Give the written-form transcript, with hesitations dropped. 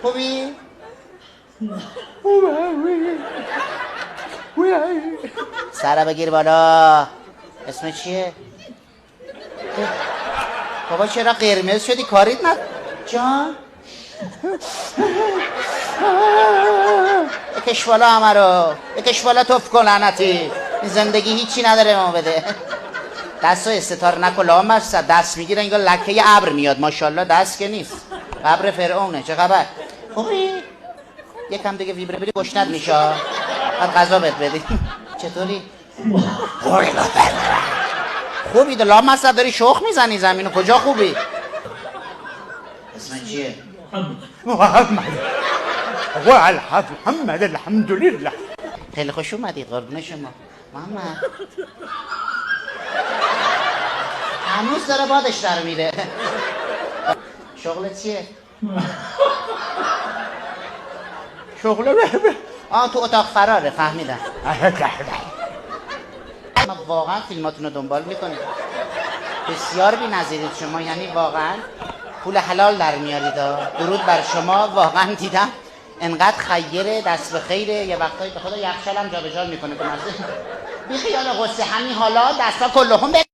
خوبی؟ سر بگیر بالا. اسم چیه؟ بابا چرا قرمز شدی؟ کاریت ند... جان؟ بکش بالا همه رو، بکش بالا توف کن لعنتی. این زندگی هیچی نداره ما بده. دستو استتار نکن لام برسد، دست میگیره انگار لکه ابر میاد. ماشاءالله دست که نیست، ابر فرعونه. چه خبر؟ خوبی؟ یکم دیگه ویبره بری گشنت میشه، بعد غذا بهت بدیم. چطوری؟ خوبی؟ لام برسد داری شخ میزنی زمینو. کجا خوبی؟ اسم چیه؟ محمد. محمد الحمدلله. خیلی خوش اومدید قربون شما. محمد هنوز داره بادش در میره. شغلت چیه؟ شغل تو اتاق فراره. فهمیدم. ما واقعا فیلماتون رو دنبال میکنید. بسیار بی‌نظیرید شما، یعنی واقعا پول حلال در میارید. درود بر شما. واقعا دیدم انقدر خیره، دست به خیره. یه وقتایی به خدا یخچالم جابجا میکنه. بی خیال قصه همین حالا دستا کلهم